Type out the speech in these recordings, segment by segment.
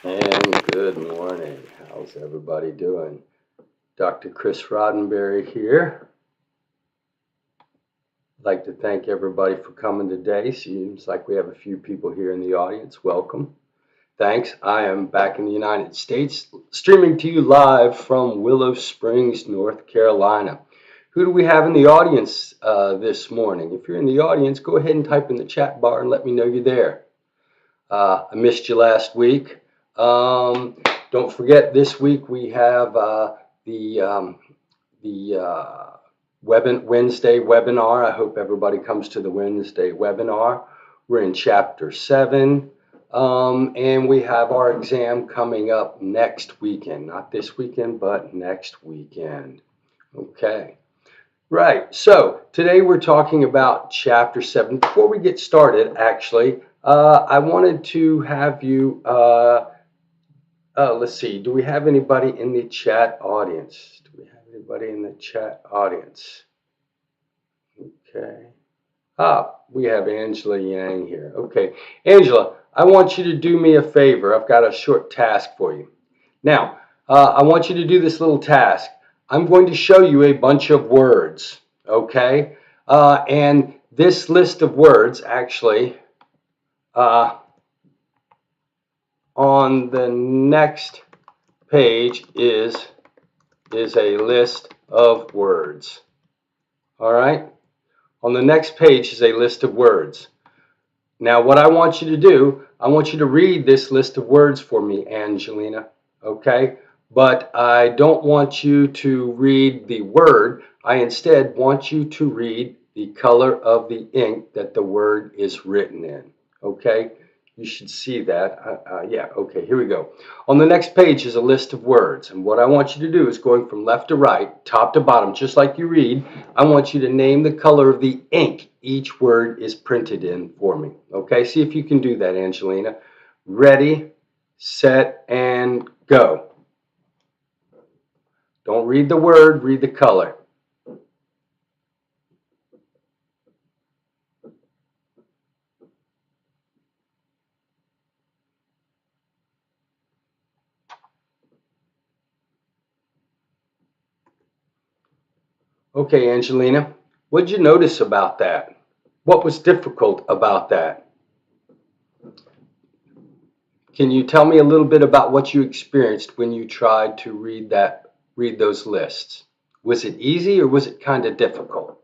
And good morning. How's everybody doing? Dr. Chris Roddenberry here. I'd like to thank everybody for coming today. Seems like we have a few people here in the audience. Welcome. Thanks. I am back in the United States, streaming to you live from Willow Springs, North Carolina. Who do we have in the audience this morning? If you're in the audience, go ahead and type in the chat bar and let me know you're there. I missed you last week. Don't forget, this week we have the Wednesday webinar. I hope everybody comes to the Wednesday webinar. We're in Chapter 7, and we have our exam coming up next weekend. Not this weekend, but next weekend. Okay. Right. So today we're talking about Chapter 7. Before we get started, actually, I wanted to have you, let's see, do we have anybody in the chat audience? Do we have anybody in the chat audience? Okay. We have Angela Yang here. Okay. Angela, I want you to do me a favor. I've got a short task for you. Now, I want you to do this little task. I'm going to show you a bunch of words, okay? And this list of words, actually, on the next page is a list of words. All right? On the next page is a list of words. Now, what I want you to do, I want you to read this list of words for me, Angelina, okay? But I don't want you to read the word. I instead want you to read the color of the ink that the word is written in, okay? You should see that. Yeah, okay, here we go. On the next page is a list of words. And what I want you to do is going from left to right, top to bottom, just like you read, I want you to name the color of the ink each word is printed in for me. Okay, see if you can do that, Angelina. Ready, set, and go. Don't read the word, read the color. Okay, Angelina, what did you notice about that? What was difficult about that? Can you tell me a little bit about what you experienced when you tried to read those lists? Was it easy or was it kind of difficult?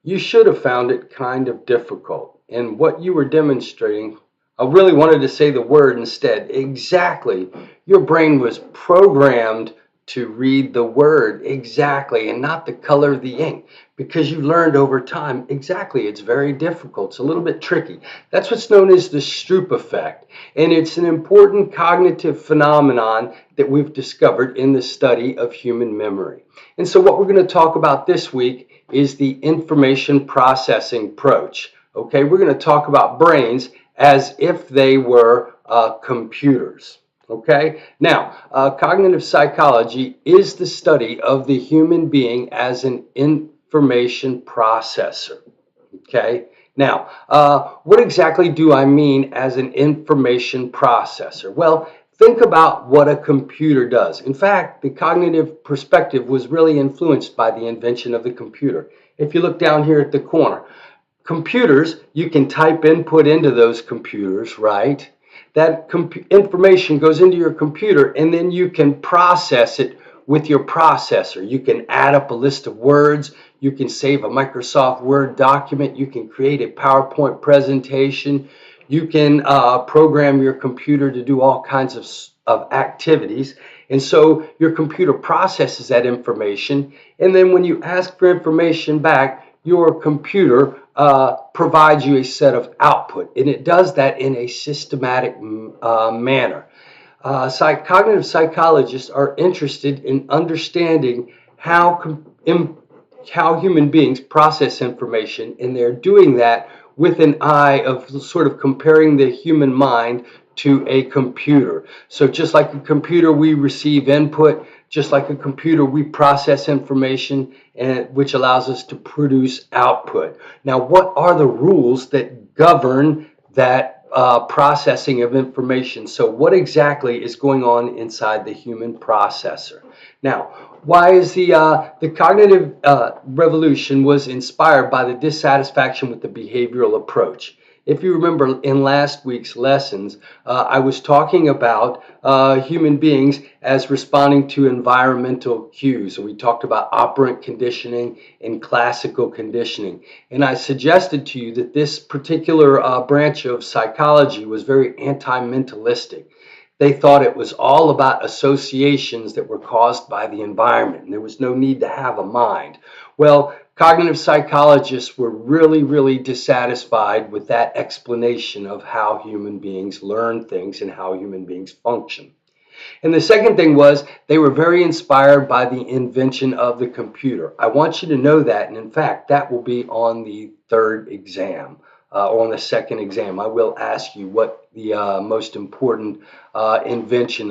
You should have found it kind of difficult. And what you were demonstrating, I really wanted to say the word instead. Exactly. Your brain was programmed to read the word exactly and not the color of the ink because you learned over time exactly. It's very difficult. It's a little bit tricky. That's what's known as the Stroop effect. And it's an important cognitive phenomenon that we've discovered in the study of human memory. And so what we're going to talk about this week is the information processing approach. Okay, we're going to talk about brains as if they were computers. Okay, now cognitive psychology is the study of the human being as an information processor. Okay, now what exactly do I mean as an information processor? Well, think about what a computer does. In fact, the cognitive perspective was really influenced by the invention of the computer. If you look down here at the corner, computers, you can type input into those computers, right? That information goes into your computer and then you can process it with your processor. You can add up a list of words. You can save a Microsoft Word document. You can create a PowerPoint presentation. You can program your computer to do all kinds of activities. And so your computer processes that information. And then when you ask for information back, your computer provides you a set of output. And it does that in a systematic manner. Cognitive psychologists are interested in understanding how human beings process information, and they're doing that with an eye of sort of comparing the human mind to a computer. So just like a computer, we receive input. Just like a computer, we process information, which allows us to produce output. Now, what are the rules that govern that processing of information. So what exactly is going on inside the human processor? Now, why is the cognitive revolution was inspired by the dissatisfaction with the behavioral approach? If you remember in last week's lessons, I was talking about human beings as responding to environmental cues. So we talked about operant conditioning and classical conditioning. And I suggested to you that this particular branch of psychology was very anti-mentalistic. They thought it was all about associations that were caused by the environment, and there was no need to have a mind. Well, cognitive psychologists were really dissatisfied with that explanation of how human beings learn things and how human beings function. And the second thing was they were very inspired by the invention of the computer. I want you to know that, and in fact, that will be on the third exam. Or on the second exam, I will ask you what the most important invention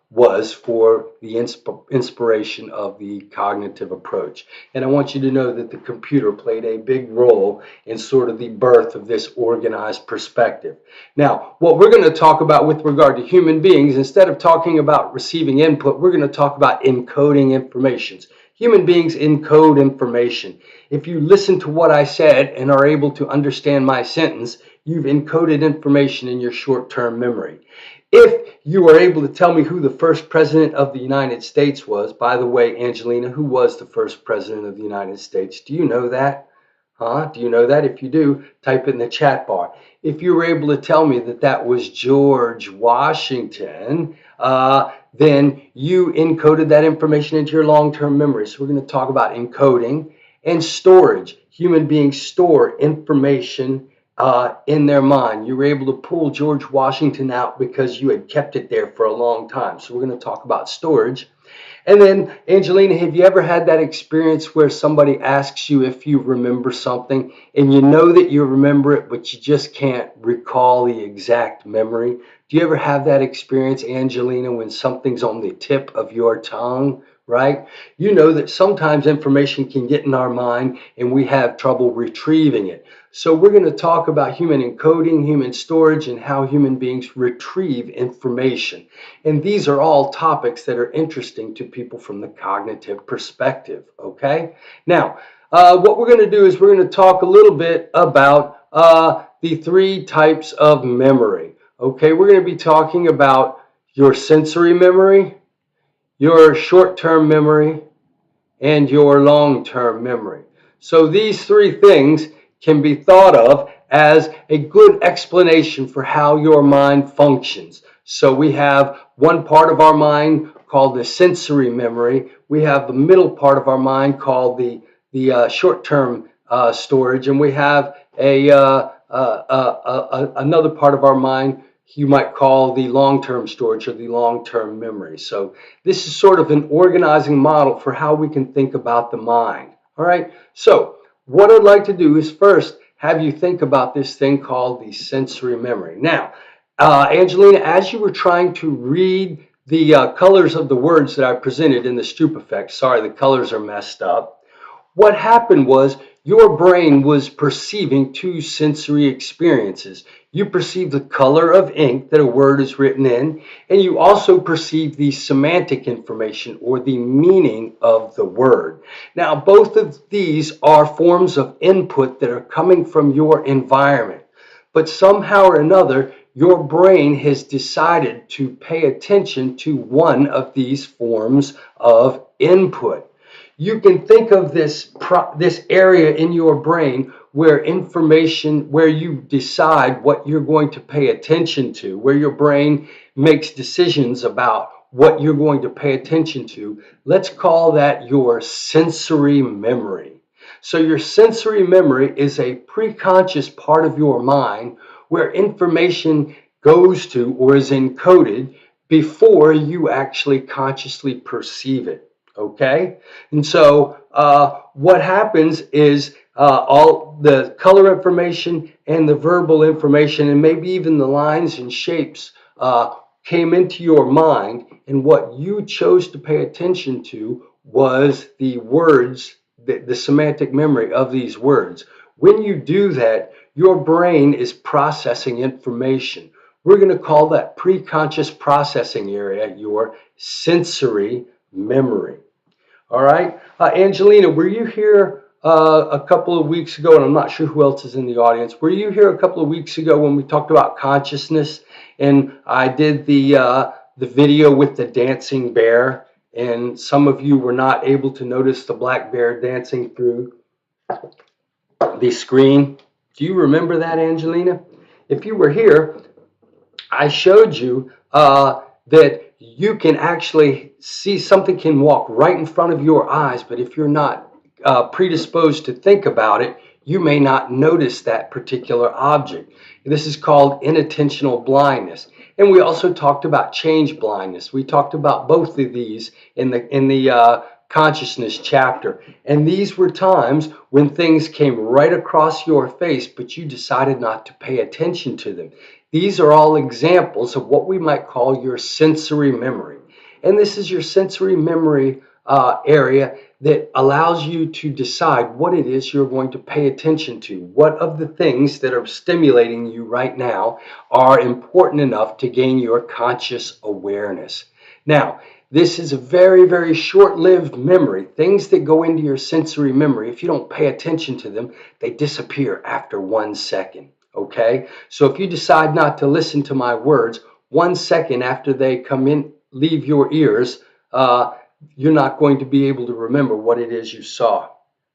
was for the inspiration of the cognitive approach. And I want you to know that the computer played a big role in sort of the birth of this organized perspective. Now, what we're going to talk about with regard to human beings, instead of talking about receiving input, we're going to talk about encoding information. Human beings encode information. If you listen to what I said and are able to understand my sentence, you've encoded information in your short-term memory. If you are able to tell me who the first president of the United States was, by the way, Angelina, who was the first president of the United States? Do you know that? Do you know that? If you do, type it in the chat bar. If you were able to tell me that that was George Washington, then you encoded that information into your long-term memory. So we're going to talk about encoding and storage. Human beings store information in their mind. You were able to pull George Washington out because you had kept it there for a long time. So we're going to talk about storage. And then, Angelina, have you ever had that experience where somebody asks you if you remember something and you know that you remember it, but you just can't recall the exact memory? Do you ever have that experience, Angelina, when something's on the tip of your tongue, right? You know that sometimes information can get in our mind and we have trouble retrieving it. So we're going to talk about human encoding, human storage, and how human beings retrieve information. And these are all topics that are interesting to people from the cognitive perspective, okay? Now, what we're going to do is we're going to talk a little bit about the three types of memory, okay? We're going to be talking about your sensory memory, your short-term memory, and your long-term memory. So these three things can be thought of as a good explanation for how your mind functions. So we have one part of our mind called the sensory memory. We have the middle part of our mind called the short-term storage, and we have another part of our mind you might call the long-term storage or the long-term memory. So this is sort of an organizing model for how we can think about the mind. All right, so what I'd like to do is first have you think about this thing called the sensory memory. Now, Angelina, as you were trying to read the colors of the words that I presented in the Stroop effect, sorry, the colors are messed up. What happened was your brain was perceiving two sensory experiences. You perceive the color of ink that a word is written in, and you also perceive the semantic information or the meaning of the word. Now, both of these are forms of input that are coming from your environment, but somehow or another, your brain has decided to pay attention to one of these forms of input. You can think of this area in your brain where you decide what you're going to pay attention to, where your brain makes decisions about what you're going to pay attention to. Let's call that your sensory memory. So your sensory memory is a preconscious part of your mind where information goes to or is encoded before you actually consciously perceive it. Okay, and so what happens is all the color information and the verbal information and maybe even the lines and shapes came into your mind, and what you chose to pay attention to was the words, the semantic memory of these words. When you do that, your brain is processing information. We're going to call that preconscious processing area your sensory memory. All right. Angelina, were you here a couple of weeks ago? And I'm not sure who else is in the audience. Were you here a couple of weeks ago when we talked about consciousness? And I did the video with the dancing bear. And some of you were not able to notice the black bear dancing through the screen. Do you remember that, Angelina? If you were here, I showed you that you can actually see something can walk right in front of your eyes, but if you're not predisposed to think about it, you may not notice that particular object. This is called inattentional blindness. And we also talked about change blindness. We talked about both of these in the consciousness chapter. And these were times when things came right across your face, but you decided not to pay attention to them. These are all examples of what we might call your sensory memory. And this is your sensory memory area that allows you to decide what it is you're going to pay attention to. What of the things that are stimulating you right now are important enough to gain your conscious awareness. Now, this is a very, very short-lived memory. Things that go into your sensory memory, if you don't pay attention to them, they disappear after 1 second. Okay? So if you decide not to listen to my words, 1 second after they come in, leave your ears, you're not going to be able to remember what it is you saw,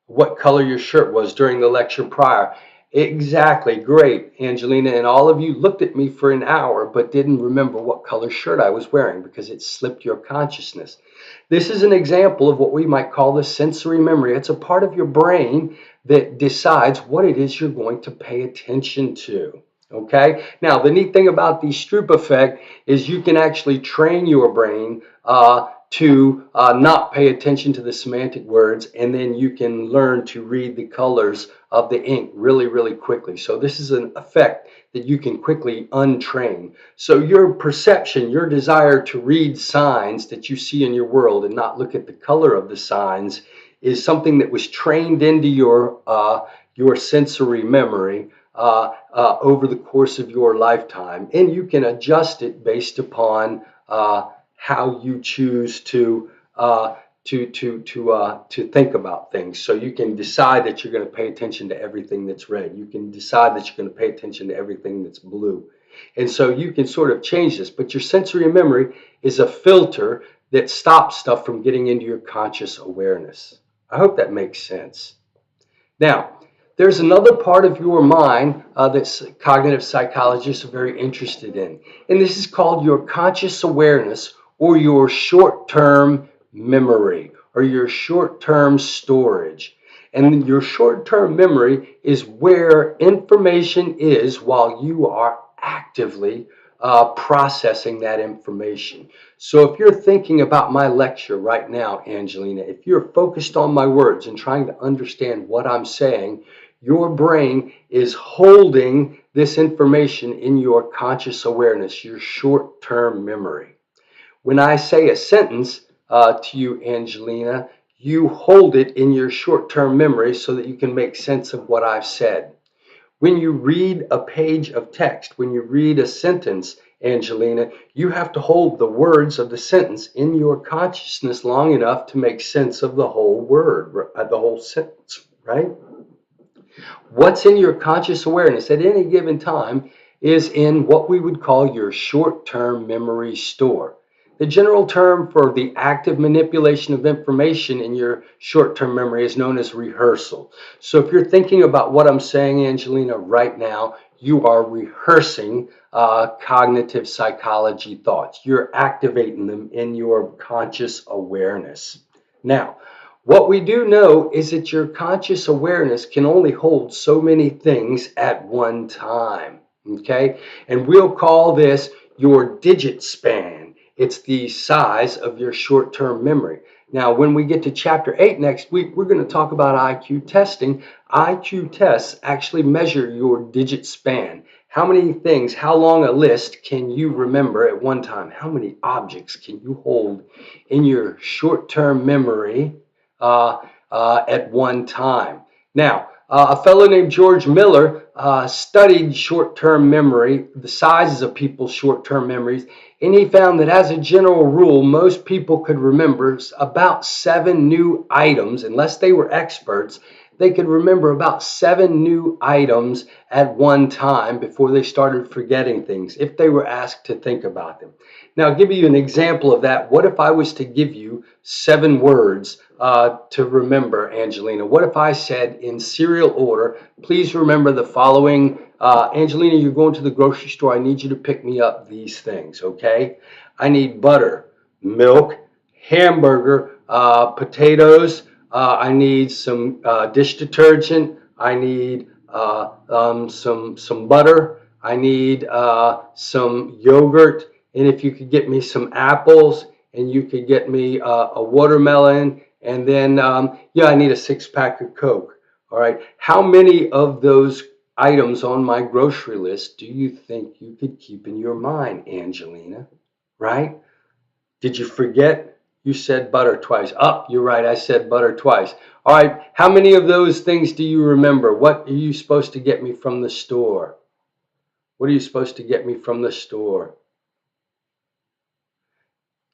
what color your shirt was during the lecture prior. Exactly, great, Angelina, and all of you looked at me for an hour but didn't remember what color shirt I was wearing because it slipped your consciousness. This is an example of what we might call the sensory memory. It's a part of your brain that decides what it is you're going to pay attention to. Okay, now the neat thing about the Stroop effect is you can actually train your brain to not pay attention to the semantic words, and then you can learn to read the colors of the ink really, really quickly. So this is an effect that you can quickly untrain. So your perception, your desire to read signs that you see in your world and not look at the color of the signs is something that was trained into your sensory memory over the course of your lifetime, and you can adjust it based upon how you choose to think about things. So you can decide that you're going to pay attention to everything that's red. You can decide that you're going to pay attention to everything that's blue. And so you can sort of change this, but your sensory memory is a filter that stops stuff from getting into your conscious awareness. I hope that makes sense. Now, there's another part of your mind that cognitive psychologists are very interested in, and this is called your conscious awareness, or your short-term memory, or your short-term storage. And your short-term memory is where information is while you are actively processing that information. So if you're thinking about my lecture right now, Angelina, if you're focused on my words and trying to understand what I'm saying, your brain is holding this information in your conscious awareness, your short-term memory. When I say a sentence to you, Angelina, you hold it in your short-term memory so that you can make sense of what I've said. When you read a page of text, when you read a sentence, Angelina, you have to hold the words of the sentence in your consciousness long enough to make sense of the whole word, the whole sentence, right? What's in your conscious awareness at any given time is in what we would call your short-term memory store. The general term for the active manipulation of information in your short-term memory is known as rehearsal. So if you're thinking about what I'm saying, Angelina, right now, you are rehearsing cognitive psychology thoughts. You're activating them in your conscious awareness. Now, what we do know is that your conscious awareness can only hold so many things at one time, okay? And we'll call this your digit span. It's the size of your short-term memory. Now, when we get to Chapter 8 next week, we're going to talk about IQ testing. IQ tests actually measure your digit span. How many things, how long a list can you remember at one time? How many objects can you hold in your short-term memory at one time? Now, a fellow named George Miller studied short-term memory, the sizes of people's short-term memories, and he found that as a general rule, most people could remember about 7 new items, unless they were experts. They could remember about 7 new items at one time before they started forgetting things, if they were asked to think about them. Now, I'll give you an example of that. What if I was to give you 7 words to remember, Angelina? What if I said in serial order, please remember the following. Angelina, you're going to the grocery store. I need you to pick me up these things, okay? I need butter, milk, hamburger, potatoes. I need some dish detergent. I need some butter. I need some yogurt. And if you could get me some apples, and you could get me a watermelon, and then yeah, I need a 6-pack of Coke. All right. How many of those items on my grocery list do you think you could keep in your mind, Angelina? Right? Did you forget? You said butter twice. Oh, you're right. I said butter twice. All right. How many of those things do you remember? What are you supposed to get me from the store? What are you supposed to get me from the store?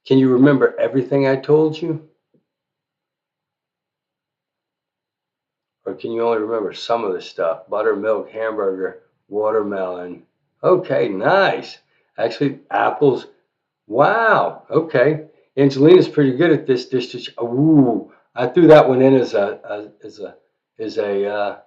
Can you remember everything I told you? Or can you only remember some of the stuff? Buttermilk, hamburger, watermelon. Okay, nice. Actually, apples. Wow. Okay. Angelina's pretty good at this dish. Ooh, I threw that one in as a is a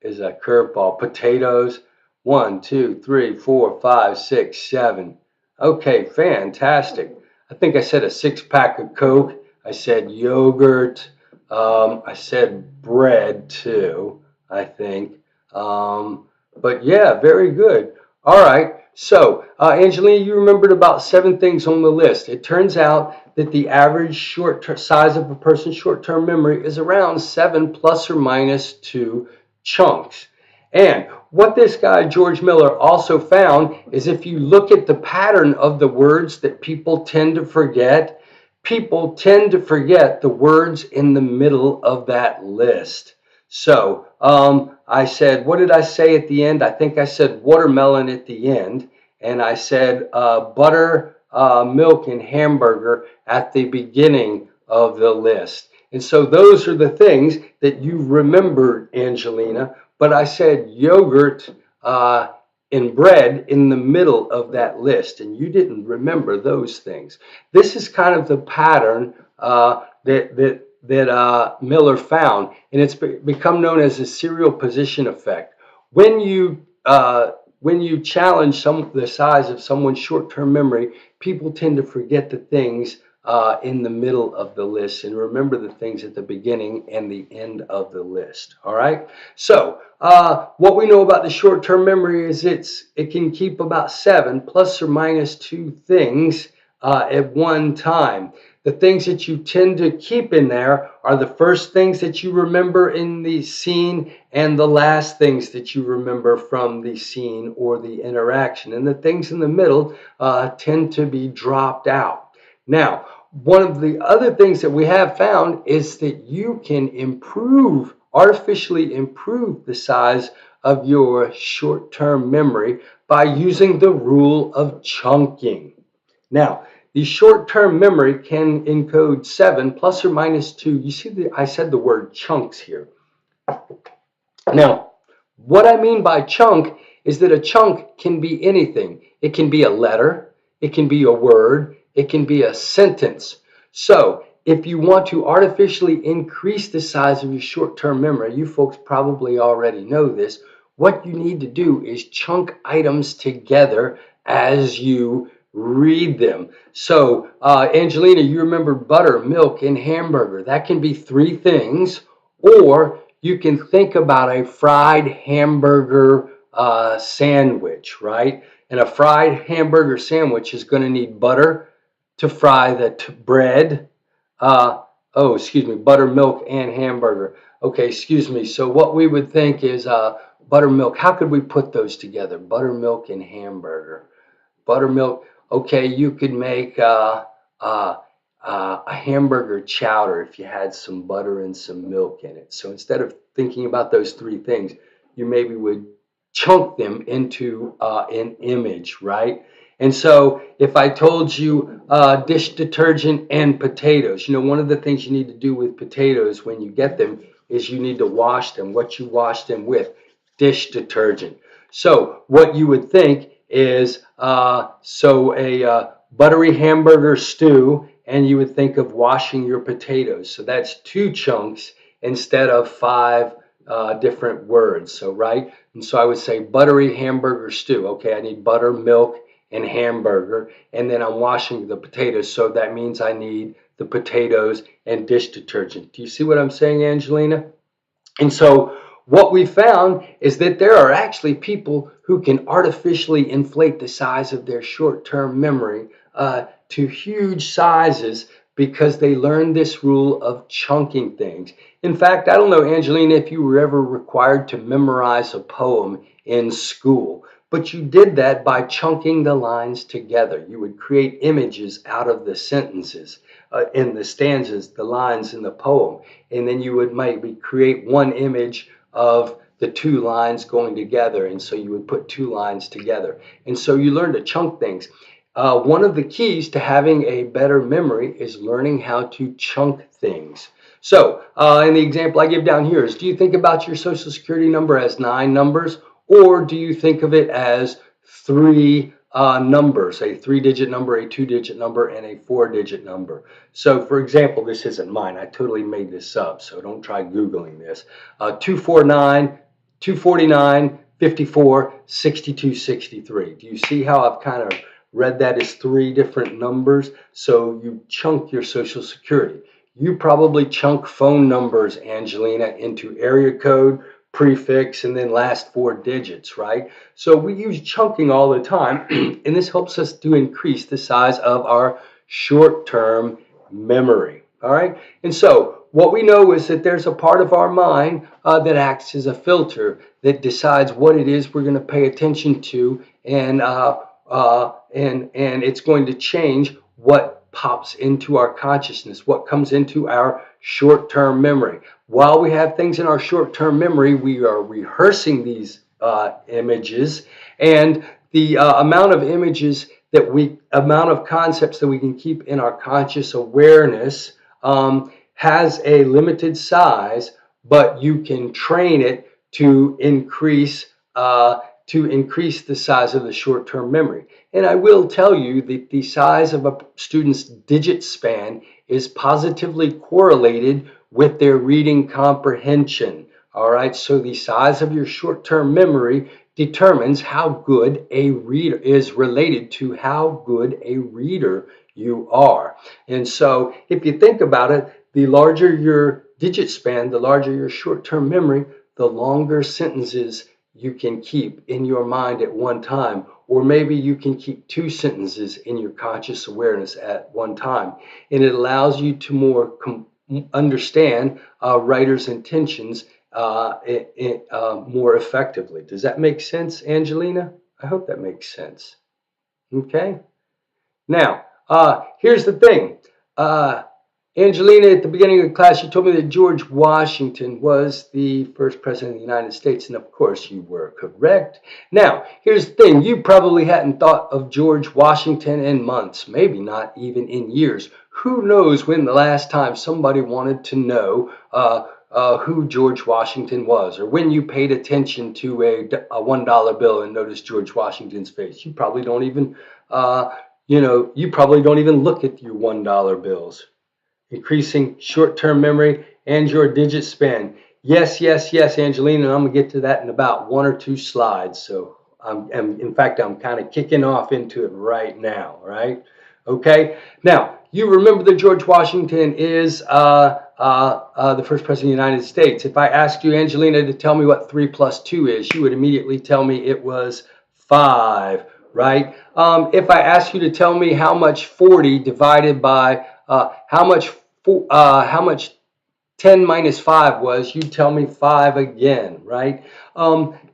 curveball. Potatoes. 1, 2, 3, 4, 5, 6, 7. Okay, fantastic. I think I said a 6-pack of Coke. I said yogurt. I said bread too, I think. But yeah, very good. All right. So, Angelina, you remembered about 7 things on the list. It turns out that the average size of a person's short-term memory is around 7 plus or minus 2 chunks. And what this guy, George Miller, also found is if you look at the pattern of the words that people tend to forget the words in the middle of that list. So I said, what did I say at the end? I think I said watermelon at the end. And I said butter, milk, and hamburger at the beginning of the list. And so those are the things that you remembered, Angelina. But I said yogurt and bread in the middle of that list, and you didn't remember those things. This is kind of the pattern that Miller found, and it's become known as the serial position effect. When you challenge the size of someone's short-term memory, people tend to forget the things in the middle of the list and remember the things at the beginning and the end of the list. All right. So what we know about the short-term memory is it can keep about 7 plus or minus 2 things at one time. The things that you tend to keep in there are the first things that you remember in the scene and the last things that you remember from the scene or the interaction. And the things in the middle tend to be dropped out. Now, one of the other things that we have found is that you can artificially improve the size of your short-term memory by using the rule of chunking. Now, the short-term memory can encode 7 plus or minus 2. You see, I said the word chunks here. Now, what I mean by chunk is that a chunk can be anything. It can be a letter, it can be a word, it can be a sentence. So, if you want to artificially increase the size of your short-term memory, you folks probably already know this, what you need to do is chunk items together as you read them. So, Angelina, you remember butter, milk, and hamburger. That can be 3 things, or you can think about a fried hamburger sandwich, right? And a fried hamburger sandwich is going to need butter to fry the bread. Buttermilk and hamburger. Okay, excuse me. So what we would think is buttermilk. How could we put those together? Buttermilk and hamburger. Buttermilk. Okay, you could make a hamburger chowder if you had some butter and some milk in it. So instead of thinking about those 3 things, you maybe would chunk them into an image, right? And so if I told you dish detergent and potatoes, one of the things you need to do with potatoes when you get them is you need to wash them. What you wash them with? Dish detergent. So what you would think is a buttery hamburger stew, and you would think of washing your potatoes. So that's two chunks instead of five different words. So right, and so I would say buttery hamburger stew. Okay, I need butter, milk, and hamburger, and then I'm washing the potatoes. So that means I need the potatoes and dish detergent. Do you see what I'm saying, Angelina? And so what we found is that there are actually people who can artificially inflate the size of their short-term memory to huge sizes because they learned this rule of chunking things. In fact, I don't know, Angelina, if you were ever required to memorize a poem in school, but you did that by chunking the lines together. You would create images out of the sentences in the stanzas, the lines in the poem, and then you would maybe create one image of the two lines going together, and so you would put two lines together, and so you learn to chunk things. One of the keys to having a better memory is learning how to chunk things. So in the example I give down here is, do you think about your social security number as 9 numbers, or do you think of it as 3 numbers, a 3-digit number, a 2-digit number, and a 4-digit number? So for example, this isn't mine. I totally made this up, so don't try Googling this. 249, 249, 54, 62, 63. Do you see how I've kind of read that as 3 different numbers? So you chunk your social security. You probably chunk phone numbers, Angelina, into area code, prefix, and then last 4 digits, right? So we use chunking all the time, and this helps us to increase the size of our short-term memory. All right. And so what we know is that there's a part of our mind that acts as a filter that decides what it is we're going to pay attention to, and it's going to change what pops into our consciousness, what comes into our short-term memory. While we have things in our short-term memory, we are rehearsing these images, and the amount of concepts that we can keep in our conscious awareness has a limited size, but you can train it to increase the size of the short-term memory. And I will tell you that the size of a student's digit span is positively correlated with their reading comprehension. All right, so the size of your short-term memory determines how good a reader is related to how good a reader you are. And so if you think about it, the larger your digit span, the larger your short-term memory, the longer sentences you can keep in your mind at one time, or maybe you can keep 2 sentences in your conscious awareness at one time. And it allows you to more understand writer's intentions more effectively. Does that make sense, Angelina? I hope that makes sense. Okay. Now, here's the thing. Angelina, at the beginning of the class, you told me that George Washington was the first president of the United States, and of course you were correct. Now, here's the thing. You probably hadn't thought of George Washington in months, maybe not even in years. Who knows when the last time somebody wanted to know who George Washington was, or when you paid attention to a $1 bill and noticed George Washington's face. You probably don't even, you probably don't even look at your $1 bills. Increasing short-term memory and your digit span. Yes, yes, yes, Angelina, and I'm going to get to that in about 1 or 2 slides. So in fact, I'm kind of kicking off into it right now, right? Okay. Now, you remember that George Washington is the first president of the United States. If I asked you, Angelina, to tell me what 3 plus 2 is, you would immediately tell me it was 5, right? If I asked you to tell me how much 40 divided by how much 10 minus 5 was, you tell me 5 again, right?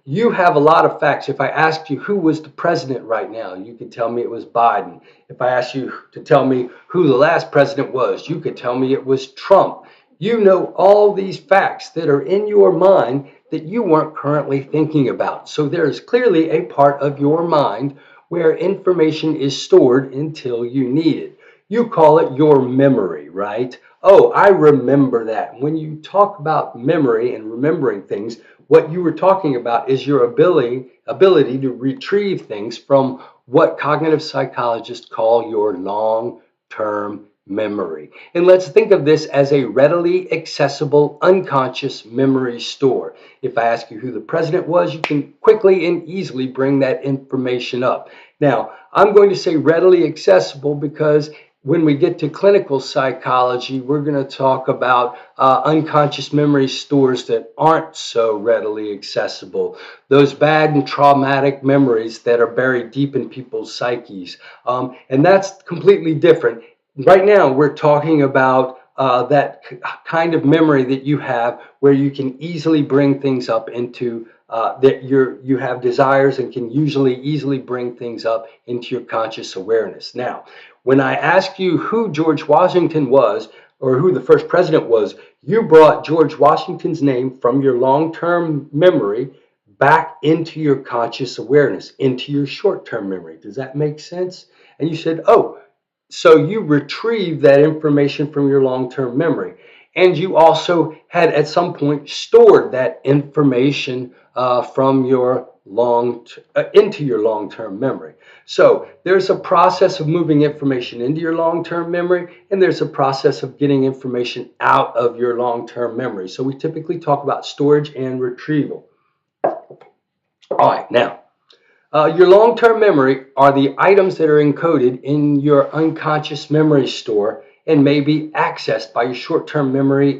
You have a lot of facts. If I asked you who was the president right now, you could tell me it was Biden. If I asked you to tell me who the last president was, you could tell me it was Trump. You know all these facts that are in your mind that you weren't currently thinking about. So there is clearly a part of your mind where information is stored until you need it. You call it your memory, right? Oh, I remember that. When you talk about memory and remembering things, what you were talking about is your ability to retrieve things from what cognitive psychologists call your long-term memory. And let's think of this as a readily accessible unconscious memory store. If I ask you who the president was, you can quickly and easily bring that information up. Now, I'm going to say readily accessible because when we get to clinical psychology, we're going to talk about unconscious memory stores that aren't so readily accessible. Those bad and traumatic memories that are buried deep in people's psyches. And that's completely different. Right now, we're talking about that kind of memory that you have where you can easily bring things up into that you have desires and can usually easily bring things up into your conscious awareness. Now, when I asked you who George Washington was or who the first president was, you brought George Washington's name from your long-term memory back into your conscious awareness, into your short-term memory. Does that make sense? And you said, oh, so you retrieve that information from your long-term memory. And you also had at some point stored that information from your into your long-term memory. So there's a process of moving information into your long-term memory, and there's a process of getting information out of your long-term memory. So we typically talk about storage and retrieval. All right, now, your long-term memory are the items that are encoded in your unconscious memory store and may be accessed by your short-term memory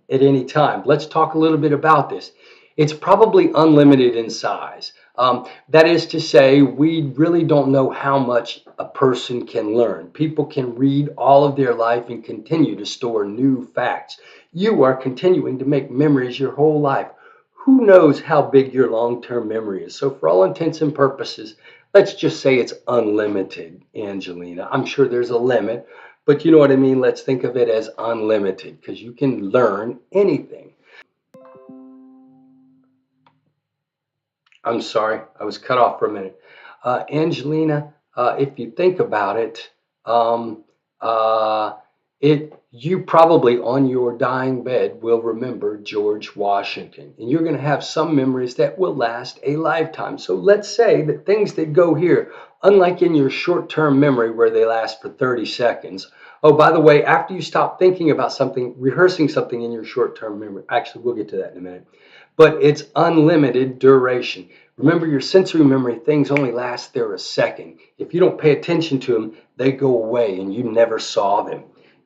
at any time. Let's talk a little bit about this. It's probably unlimited in size. That is to say, we really don't know how much a person can learn. People can read all of their life and continue to store new facts. You are continuing to make memories your whole life. Who knows how big your long-term memory is? So for all intents and purposes, let's just say it's unlimited, Angelina. I'm sure there's a limit, but you know what I mean? Let's think of it as unlimited because you can learn anything. I'm sorry, I was cut off for a minute. Angelina, if you think about it, um, uh, you probably on your dying bed will remember George Washington, and you're going to have some memories that will last a lifetime. So let's say that things that go here, unlike in your short-term memory where they last for 30 seconds. Oh, by the way, after you stop thinking about something, rehearsing something in your short-term memory, actually, we'll get to that in a minute, but it's unlimited duration. Remember, your sensory memory, things only last there a second. If you don't pay attention to them, they go away and you never saw them.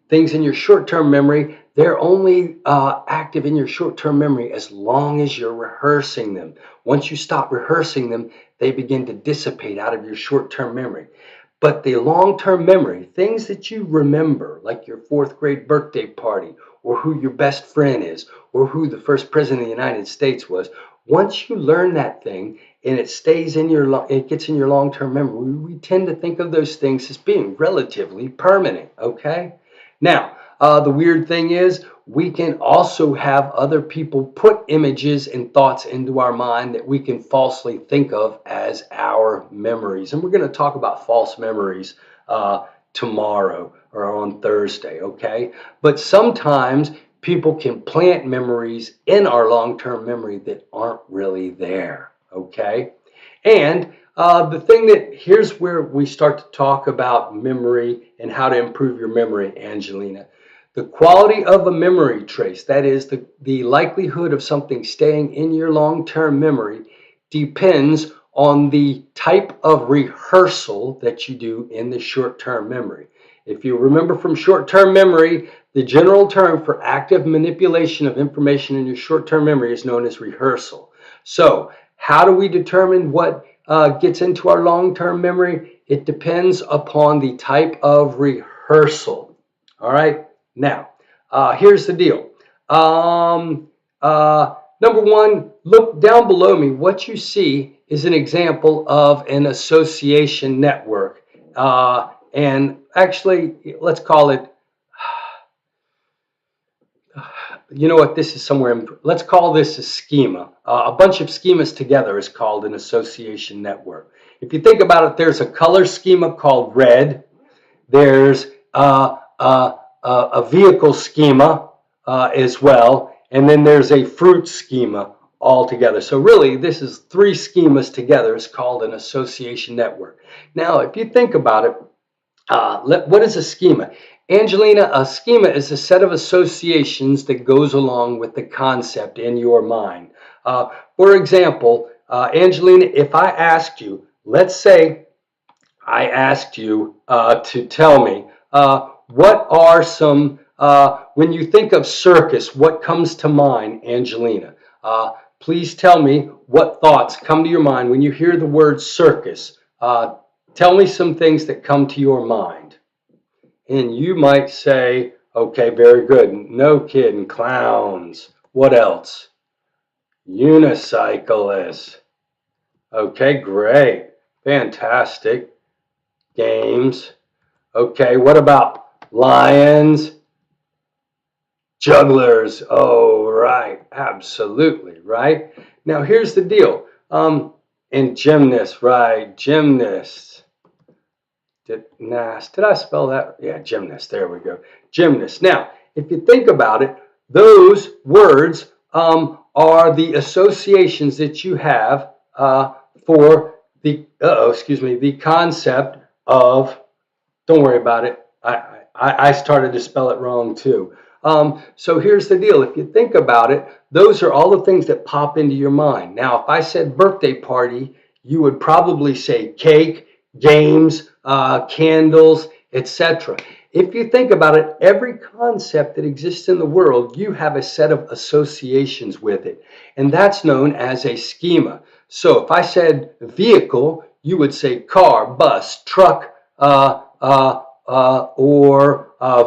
Things in your short-term memory, they're only active in your short-term memory as long as you're rehearsing them. Once you stop rehearsing them, they begin to dissipate out of your short-term memory. But the long-term memory, things that you remember, like your fourth grade birthday party, or who your best friend is, or who the first president of the United States was, once you learn that thing and it stays in it gets in your long-term memory, we tend to think of those things as being relatively permanent, okay? Now, the weird thing is we can also have other people put images and thoughts into our mind that we can falsely think of as our memories. And we're going to talk about false memories tomorrow or on Thursday, okay? But sometimes people can plant memories in our long-term memory that aren't really there, okay? And the thing that here's where we start to talk about memory and how to improve your memory, Angelina. The quality of a memory trace, that is the likelihood of something staying in your long-term memory, depends on the type of rehearsal that you do in the short-term memory. If you remember from short-term memory, the general term for active manipulation of information in your short-term memory is known as rehearsal. So, how do we determine what gets into our long-term memory? It depends upon the type of rehearsal. All right. Now, here's the deal. Number one, look down below me. What you see is an example of an association network. And actually, let's call it you know what, this is somewhere in, let's call this a schema. A bunch of schemas together is called an association network. If you think about it, there's a color schema called red. There's a vehicle schema as well, and then there's a fruit schema all together. So really, this is three schemas together. It's called an association network. Now, if you think about it, what is a schema? Angelina, a schema is a set of associations that goes along with the concept in your mind. For example, Angelina, if I asked you, let's say I asked you to tell me what are some, when you think of circus, what comes to mind, Angelina? Please tell me what thoughts come to your mind when you hear the word circus. Tell me some things that come to your mind. And you might say, okay, very good. No kidding, clowns. What else? Unicyclists. Okay, great. Fantastic. Games. Okay, what about lions? Jugglers. Oh, right. Absolutely, right? Now, here's the deal. And gymnasts, right? Gymnasts. Did I spell that? Yeah, gymnast. There we go. Gymnast. Now, if you think about it, those words are the associations that you have for the the concept of. Don't worry about it. I started to spell it wrong too. So here's the deal. If you think about it, those are all the things that pop into your mind. Now, if I said birthday party, you would probably say cake, games, candles, etc. If you think about it, every concept that exists in the world, you have a set of associations with it. And that's known as a schema. So if I said vehicle, you would say car, bus, truck, or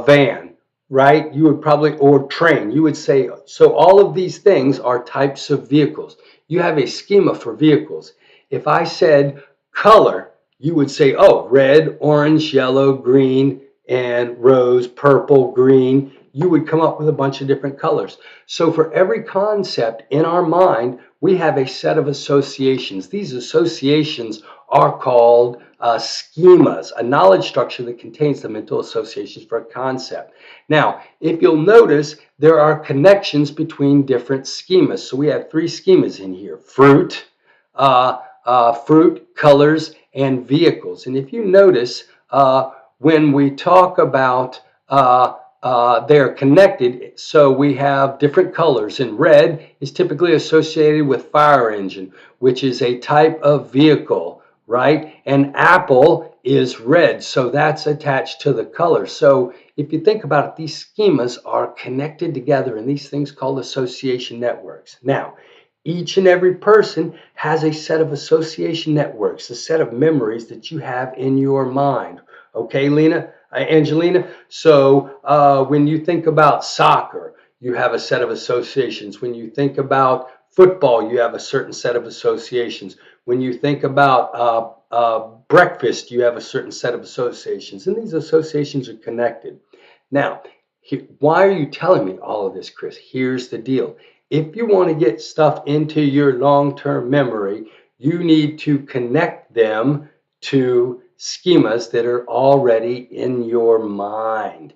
van, right? You would probably, or train, you would say, so all of these things are types of vehicles. You have a schema for vehicles. If I said color, you would say, oh, red, orange, yellow, green, and rose, purple, green. You would come up with a bunch of different colors. So for every concept in our mind, we have a set of associations. These associations are called schemas, a knowledge structure that contains the mental associations for a concept. Now, if you'll notice, there are connections between different schemas. So we have three schemas in here: fruit, colors, and vehicles. And if you notice, when we talk about they're connected, so we have different colors, and red is typically associated with fire engine, which is a type of vehicle, right? And apple is red, so that's attached to the color. So if you think about it, these schemas are connected together in these things called association networks. Now, each and every person has a set of association networks, a set of memories that you have in your mind. Okay, Angelina? So when you think about soccer, you have a set of associations. When you think about football, you have a certain set of associations. When you think about breakfast, you have a certain set of associations. And these associations are connected. Now, why are you telling me all of this, Chris? Here's the deal. If you want to get stuff into your long-term memory, you need to connect them to schemas that are already in your mind.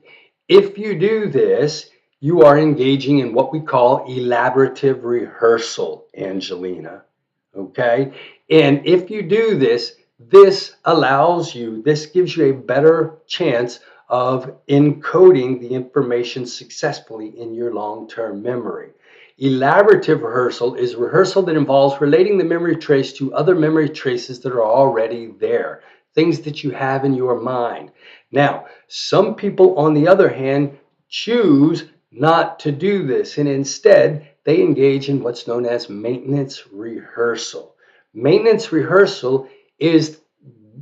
If you do this, you are engaging in what we call elaborative rehearsal, Angelina. Okay? And if you do this, this gives you a better chance of encoding the information successfully in your long-term memory. Elaborative rehearsal is rehearsal that involves relating the memory trace to other memory traces that are already there, things that you have in your mind. Now, some people, on the other hand, choose not to do this, and instead they engage in what's known as maintenance rehearsal. Maintenance rehearsal is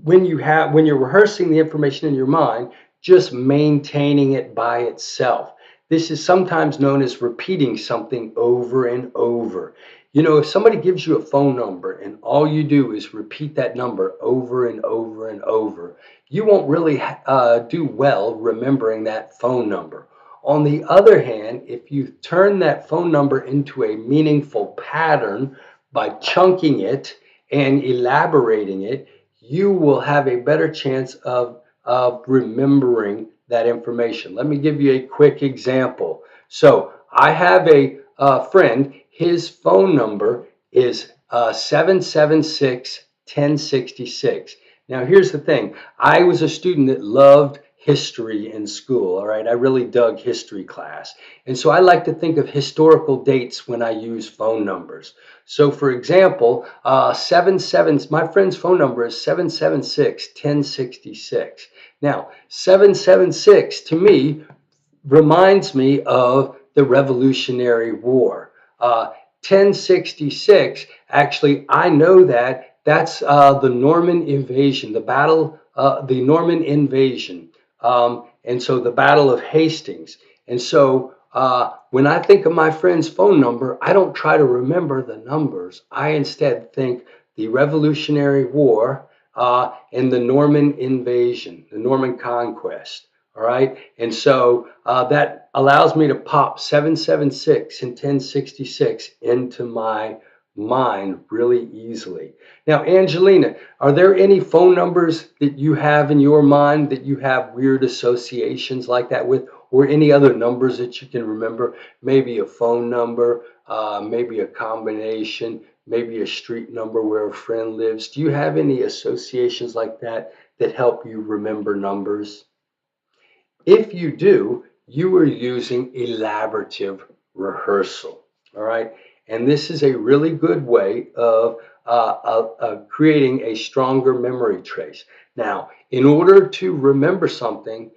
when you're rehearsing the information in your mind, just maintaining it by itself. This is sometimes known as repeating something over and over. You know, if somebody gives you a phone number and all you do is repeat that number over and over and over, you won't really do well remembering that phone number. On the other hand, if you turn that phone number into a meaningful pattern by chunking it and elaborating it, you will have a better chance of remembering that information. Let me give you a quick example. So I have a friend, his phone number is 776 1066. Now, here's the thing. I was a student that loved history in school, all right? I really dug history class. And so I like to think of historical dates when I use phone numbers. So, for example, my friend's phone number is 776 1066. Now, 776 to me reminds me of the Revolutionary War. 1066, actually, I know that's the Norman invasion, the Norman invasion, and so the Battle of Hastings. And so when I think of my friend's phone number, I don't try to remember the numbers. I instead think the Revolutionary War and the Norman invasion, the Norman conquest. All right. And so that allows me to pop 776 and 1066 into my mind really easily. Now, Angelina, are there any phone numbers that you have in your mind that you have weird associations like that with, or any other numbers that you can remember? Maybe a phone number, maybe a combination, maybe a street number where a friend lives. Do you have any associations like that that help you remember numbers? If you do, you are using elaborative rehearsal, all right? And this is a really good way of creating a stronger memory trace. Now, in order to remember something,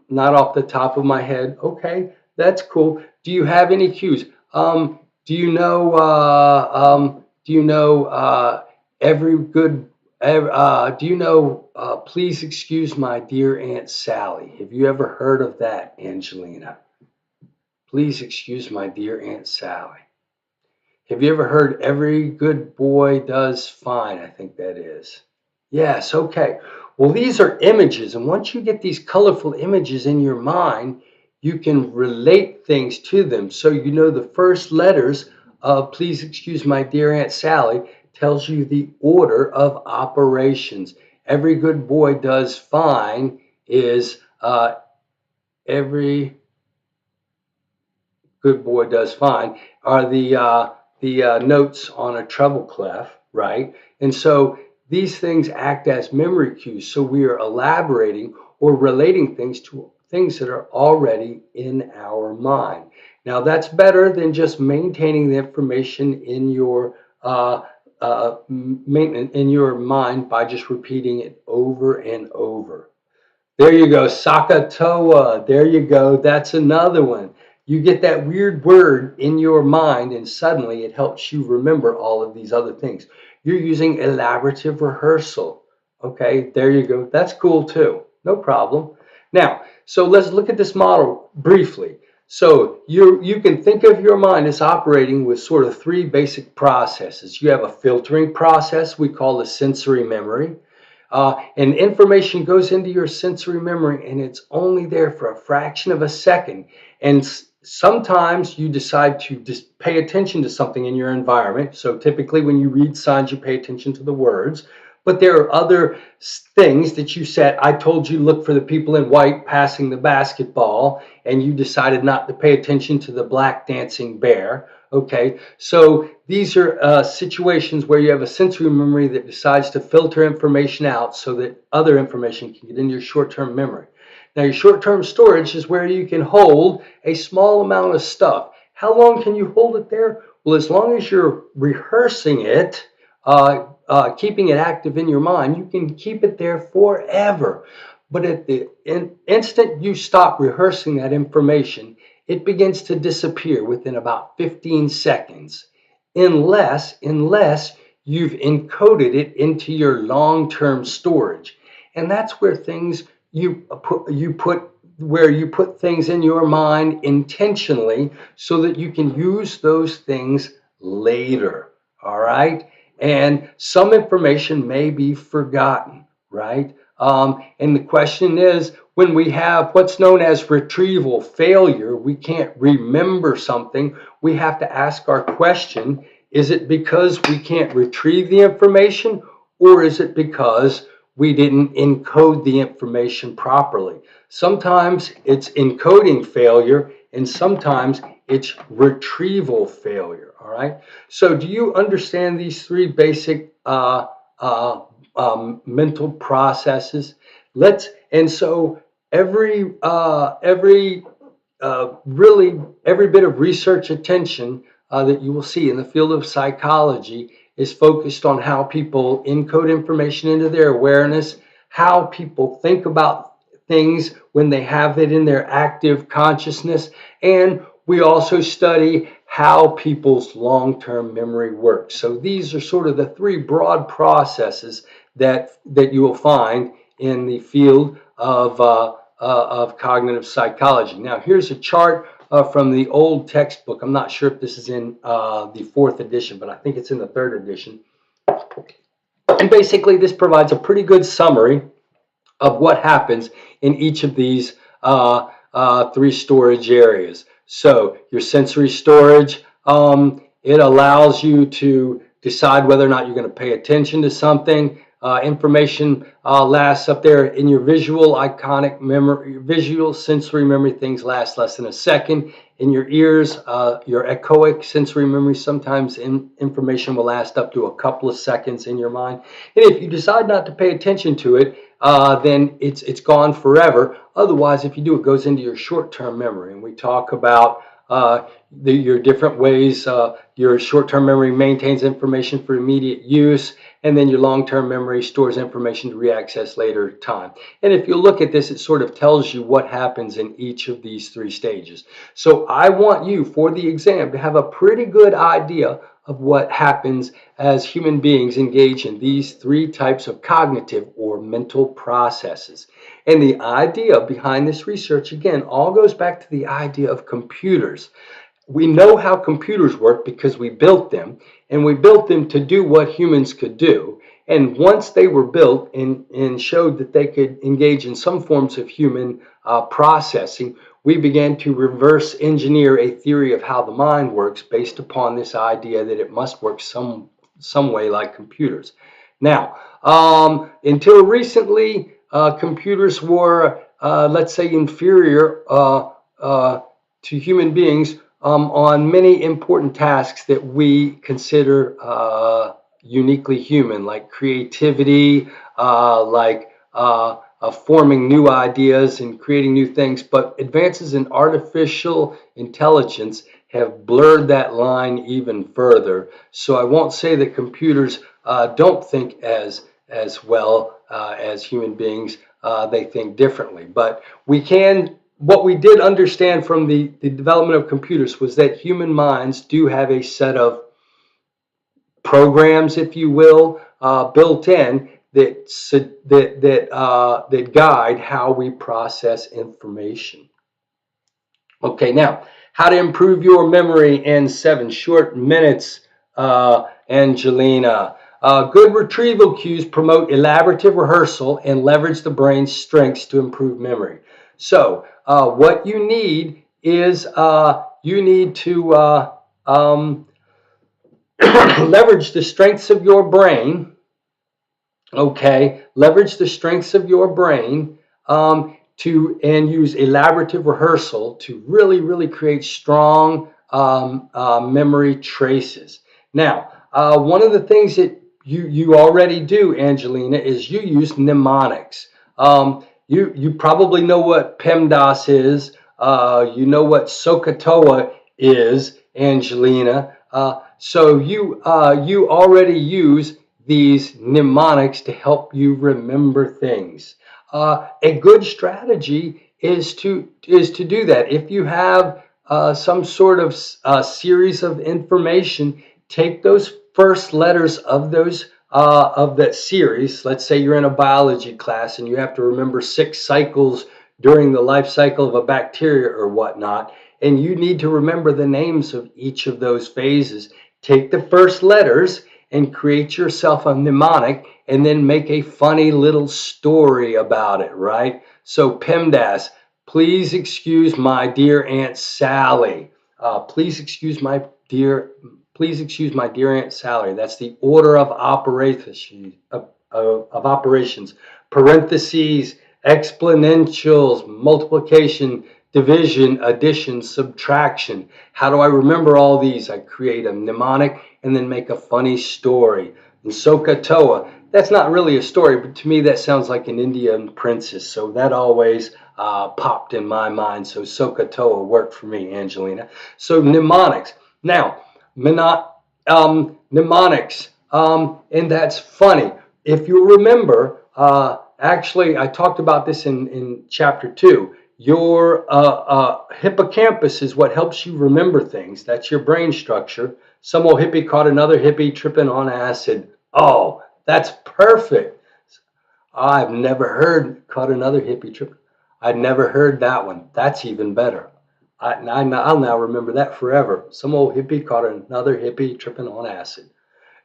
not off the top of my head, okay, that's cool. Do you have any cues? Do you know every good do you know, please excuse my dear Aunt Sally? Have you ever heard of that, Angelina? Please excuse my dear Aunt Sally. Have you ever heard every good boy does fine? I think that is. Yes, okay. Well, these are images, and once you get these colorful images in your mind, you can relate things to them. So you know the first letters of please excuse my dear Aunt Sally tells you the order of operations. Every good boy does fine is every good boy does fine are the notes on a treble clef, right? And so these things act as memory cues. So we are elaborating or relating things to things that are already in our mind. Now that's better than just maintaining the information in your maintenance in your mind by just repeating it over and over. There you go, Sakatoa. There you go. That's another one. You get that weird word in your mind, and suddenly it helps you remember all of these other things. You're using elaborative rehearsal. Okay, there you go. That's cool too. No problem. Now, so let's look at this model briefly. So you can think of your mind as operating with sort of three basic processes. You have a filtering process we call the sensory memory. And information goes into your sensory memory and it's only there for a fraction of a second. And sometimes you decide to just pay attention to something in your environment. So typically when you read signs, you pay attention to the words. But there are other things that you said. I told you look for the people in white passing the basketball, and you decided not to pay attention to the black dancing bear. Okay, so these are situations where you have a sensory memory that decides to filter information out so that other information can get into your short-term memory. Now, your short-term storage is where you can hold a small amount of stuff. How long can you hold it there? Well, as long as you're rehearsing it, keeping it active in your mind, you can keep it there forever. But at the instant you stop rehearsing that information, it begins to disappear within about 15 seconds, unless you've encoded it into your long-term storage. And that's where you put things in your mind intentionally so that you can use those things later. All right. And some information may be forgotten, right? And the question is, when we have what's known as retrieval failure, we can't remember something, we have to ask our question, is it because we can't retrieve the information, or is it because we didn't encode the information properly? Sometimes it's encoding failure, and sometimes it's retrieval failure. All right. So, do you understand these three basic mental processes? So every bit of research attention that you will see in the field of psychology is focused on how people encode information into their awareness, how people think about things when they have it in their active consciousness, and we also study how people's long-term memory works. So these are sort of the three broad processes that you will find in the field of cognitive psychology. Now, here's a chart from the old textbook. I'm not sure if this is in the 4th edition, but I think it's in the 3rd edition. And basically, this provides a pretty good summary of what happens in each of these three storage areas. So your sensory storage, it allows you to decide whether or not you're going to pay attention to something. Information lasts up there in your visual iconic memory, visual sensory memory, things last less than a second. In your ears, your echoic sensory memory, sometimes information will last up to a couple of seconds in your mind. And if you decide not to pay attention to it, then it's gone forever. Otherwise, if you do, it goes into your short-term memory. And we talk about your different ways. Your short-term memory maintains information for immediate use, and then your long-term memory stores information to reaccess later time. And if you look at this, it sort of tells you what happens in each of these three stages. So I want you, for the exam, to have a pretty good idea of what happens as human beings engage in these three types of cognitive or mental processes. And the idea behind this research, again, all goes back to the idea of computers. We know how computers work because we built them, and we built them to do what humans could do. And once they were built and showed that they could engage in some forms of human processing, we began to reverse engineer a theory of how the mind works based upon this idea that it must work some way like computers. Now, until recently, computers were, let's say, inferior to human beings on many important tasks that we consider uniquely human, like creativity, like forming new ideas and creating new things. But advances in artificial intelligence have blurred that line even further. So I won't say that computers don't think as well as human beings. They think differently. But what we did understand from the development of computers was that human minds do have a set of programs, if you will, built in that guide how we process information. Okay, now, how to improve your memory in 7 short minutes, Angelina. Good retrieval cues promote elaborative rehearsal and leverage the brain's strengths to improve memory. So, what you need is you need to leverage the strengths of your brain. Okay, leverage the strengths of your brain and use elaborative rehearsal to really create strong memory traces. Now, one of the things that you already do, Angelina, is you use mnemonics. You probably know what PEMDAS is. You know what SOHCAHTOA is, Angelina. So you already use these mnemonics to help you remember things. A good strategy is to do that. If you have some sort of series of information, take those first letters of that series. Let's say you're in a biology class and you have to remember 6 cycles during the life cycle of a bacteria or whatnot, and you need to remember the names of each of those phases. Take the first letters and create yourself a mnemonic, and then make a funny little story about it, right? So PEMDAS, please excuse my dear Aunt Sally. Please excuse my dear Aunt Sally. That's the order of operations. Parentheses, exponentials, multiplication, division, addition, subtraction. How do I remember all these? I create a mnemonic and then make a funny story. And Sokotoa, that's not really a story, but to me that sounds like an Indian princess. So that always popped in my mind. So Sokotoa worked for me, Angelina. So mnemonics. Now, mnemonics, and that's funny. If you remember, actually, I talked about this in chapter 2. Your hippocampus is what helps you remember things. That's your brain structure. Some old hippie caught another hippie tripping on acid. Oh, that's perfect. I've never heard caught another hippie tripping. I'd never heard that one. That's even better. I'll now remember that forever. Some old hippie caught another hippie tripping on acid.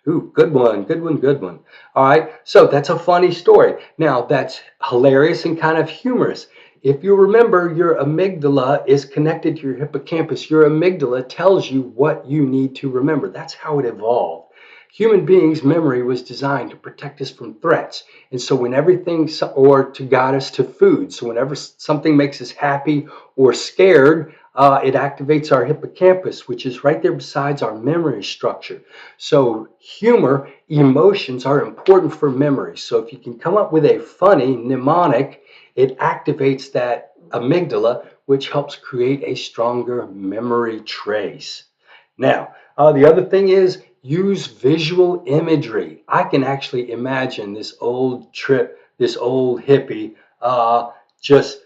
Ooh, good one, good one, good one. All right, so that's a funny story. Now, that's hilarious and kind of humorous. If you remember, your amygdala is connected to your hippocampus. Your amygdala tells you what you need to remember. That's how it evolved. Human beings' memory was designed to protect us from threats. And so when or to guide us to food. So whenever something makes us happy or scared, it activates our hippocampus, which is right there besides our memory structure. So humor, emotions are important for memory. So if you can come up with a funny mnemonic, it activates that amygdala, which helps create a stronger memory trace. Now, the other thing is use visual imagery. I can actually imagine this old hippie, just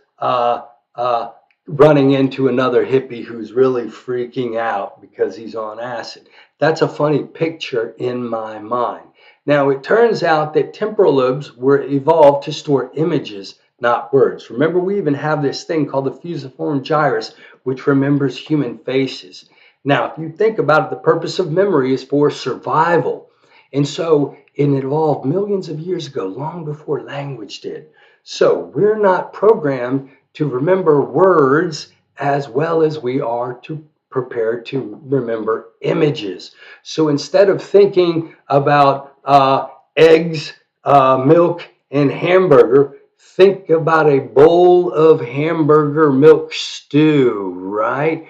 running into another hippie who's really freaking out because he's on acid. That's a funny picture in my mind. Now, it turns out that temporal lobes were evolved to store images, not words. Remember, we even have this thing called the fusiform gyrus, which remembers human faces. Now, if you think about it, the purpose of memory is for survival. And so it evolved millions of years ago, long before language did. So we're not programmed to remember words as well as we are prepared to remember images. So instead of thinking about eggs, milk, and hamburger, think about a bowl of hamburger milk stew, right?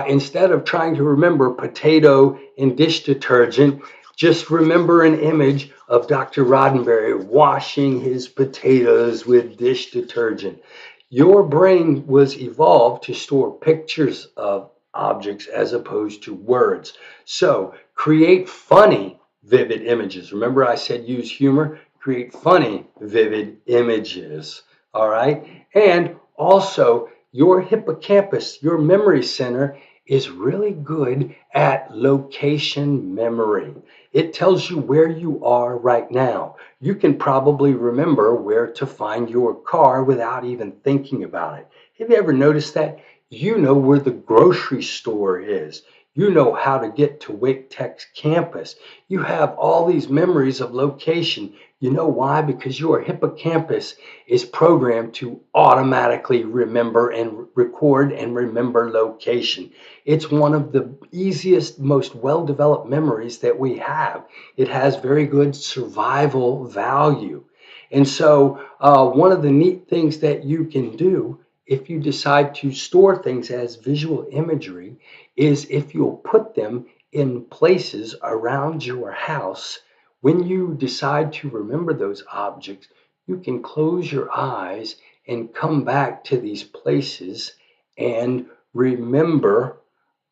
Instead of trying to remember potato and dish detergent, just remember an image of Dr. Roddenberry washing his potatoes with dish detergent. Your brain was evolved to store pictures of objects as opposed to words. So create funny, vivid images. Remember I said use humor? Create funny, vivid images. All right. And also, your hippocampus, your memory center, is really good at location memory. It tells you where you are right now. You can probably remember where to find your car without even thinking about it. Have you ever noticed that? You know where the grocery store is. You know how to get to Wake Tech's campus. You have all these memories of location. You know why? Because your hippocampus is programmed to automatically remember and record and remember location. It's one of the easiest, most well-developed memories that we have. It has very good survival value. And so one of the neat things that you can do if you decide to store things as visual imagery is if you'll put them in places around your house. When you decide to remember those objects, you can close your eyes and come back to these places and remember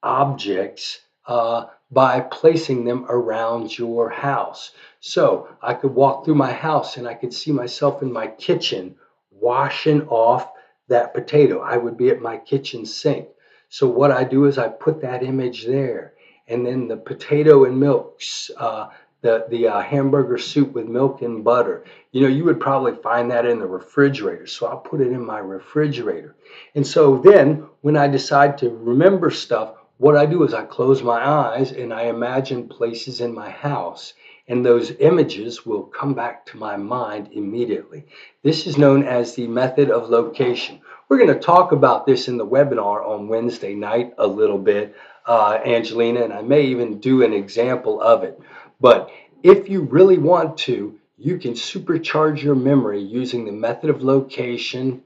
objects by placing them around your house. So I could walk through my house and I could see myself in my kitchen washing off that potato. I would be at my kitchen sink. So what I do is I put that image there, and then the potato and milk, the hamburger soup with milk and butter. You know, you would probably find that in the refrigerator. So I'll put it in my refrigerator. And so then when I decide to remember stuff, what I do is I close my eyes and I imagine places in my house. and those images will come back to my mind immediately. This is known as the method of location. We're going to talk about this in the webinar on Wednesday night a little bit, Angelina, and I may even do an example of it. But if you really want to, you can supercharge your memory using the method of location,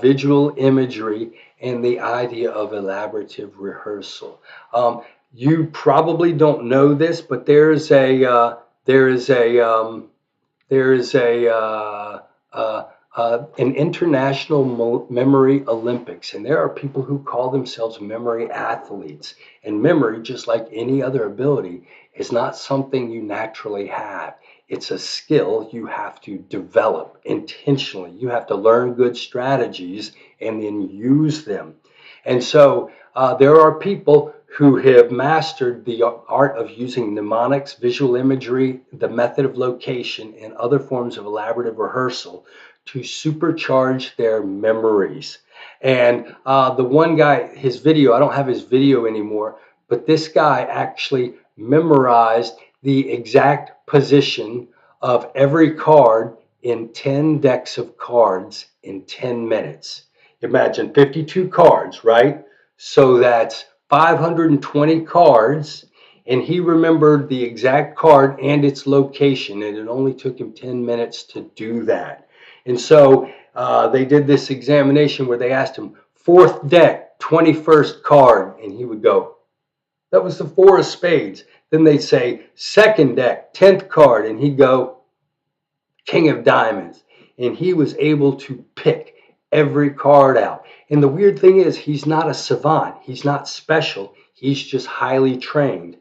visual imagery, and the idea of elaborative rehearsal. You probably don't know this, but there is a an international memory Olympics, and there are people who call themselves memory athletes. And memory, just like any other ability, is not something you naturally have. It's a skill you have to develop intentionally. You have to learn good strategies and then use them. And so there are people who have mastered the art of using mnemonics, visual imagery, the method of location, and other forms of elaborative rehearsal to supercharge their memories. And the one guy, his video, I don't have his video anymore, but this guy actually memorized the exact position of every card in 10 decks of cards in 10 minutes. Imagine 52 cards, right? So that's 520 cards, and he remembered the exact card and its location, and it only took him 10 minutes to do that. And so they did this examination where they asked him, fourth deck, 21st card, and he would go, that was the four of spades. Then they'd say, second deck, 10th card, and he'd go, king of diamonds. And he was able to pick every card out. And the weird thing is, he's not a savant. He's not special. He's just highly trained.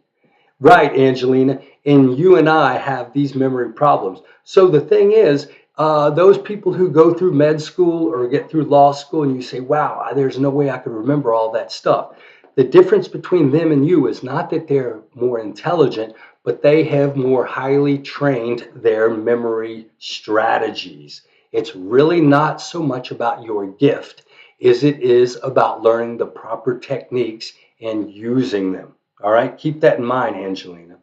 Right, Angelina. And you and I have these memory problems. So the thing is, those people who go through med school or get through law school and you say, wow, there's no way I could remember all that stuff. The difference between them and you is not that they're more intelligent, but they have more highly trained their memory strategies. It's really not so much about your gift as it is about learning the proper techniques and using them. All right, keep that in mind, Angelina.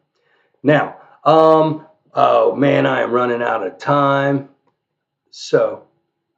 Now, oh man, I am running out of time. So,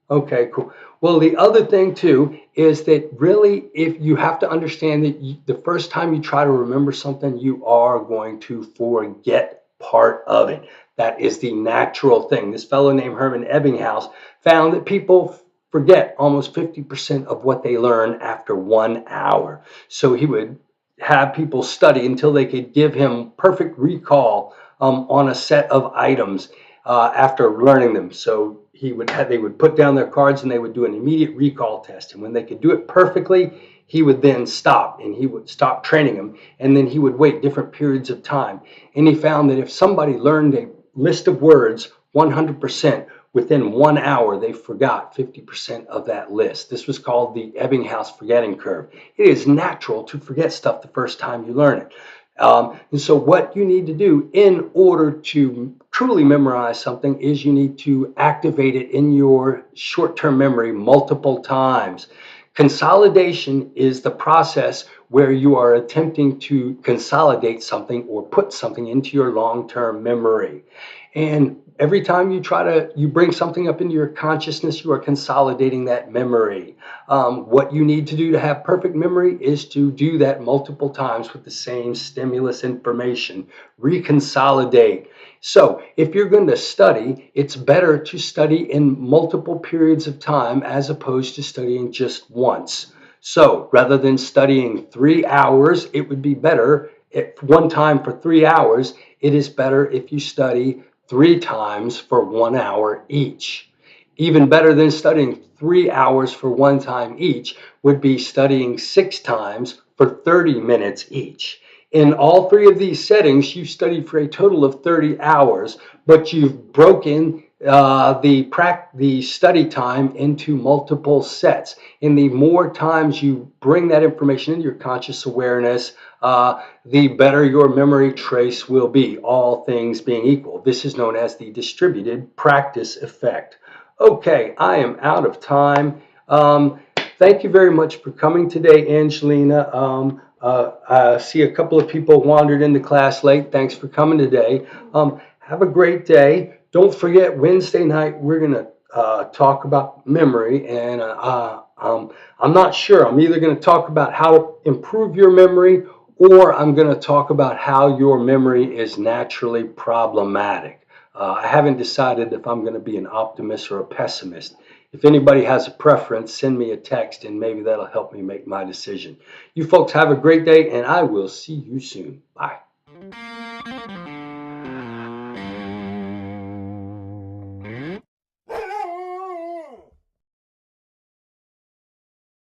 okay, cool. Well, the other thing too is that really, if you have to understand that the first time you try to remember something, you are going to forget part of it. That is the natural thing. This fellow named Herman Ebbinghaus found that people forget almost 50% of what they learn after 1 hour. So he would have people study until they could give him perfect recall on a set of items after learning them. So they would put down their cards and they would do an immediate recall test. And when they could do it perfectly, he would then stop and he would stop training them. And then he would wait different periods of time. And he found that if somebody learned a list of words 100%, within 1 hour, they forgot 50% of that list. This was called the Ebbinghaus forgetting curve. It is natural to forget stuff the first time you learn it. And so what you need to do in order to truly memorize something is you need to activate it in your short-term memory multiple times. Consolidation is the process where you are attempting to consolidate something or put something into your long-term memory. And every time you bring something up into your consciousness, you are consolidating that memory. What you need to do to have perfect memory is to do that multiple times with the same stimulus information. Reconsolidate. So if you're going to study, it's better to study in multiple periods of time as opposed to studying just once. So rather than studying 3 hours, it would be better at one time for 3 hours. It is better if you study 3 times for 1 hour each. Even better than studying 3 hours for 1 time each would be studying 6 times for 30 minutes each. In all 3 of these settings, you studied for a total of 30 hours, but you've broken the study time into multiple sets. And the more times you bring that information into your conscious awareness, the better your memory trace will be, all things being equal. This is known as the distributed practice effect. Okay, I am out of time. Thank you very much for coming today, Angelina. I see a couple of people wandered into class late. Thanks for coming today. Have a great day. Don't forget, Wednesday night, we're going to talk about memory. And I'm not sure. I'm either going to talk about how to improve your memory, or I'm going to talk about how your memory is naturally problematic. I haven't decided if I'm going to be an optimist or a pessimist. If anybody has a preference, send me a text and maybe that'll help me make my decision. You folks have a great day, and I will see you soon. Bye.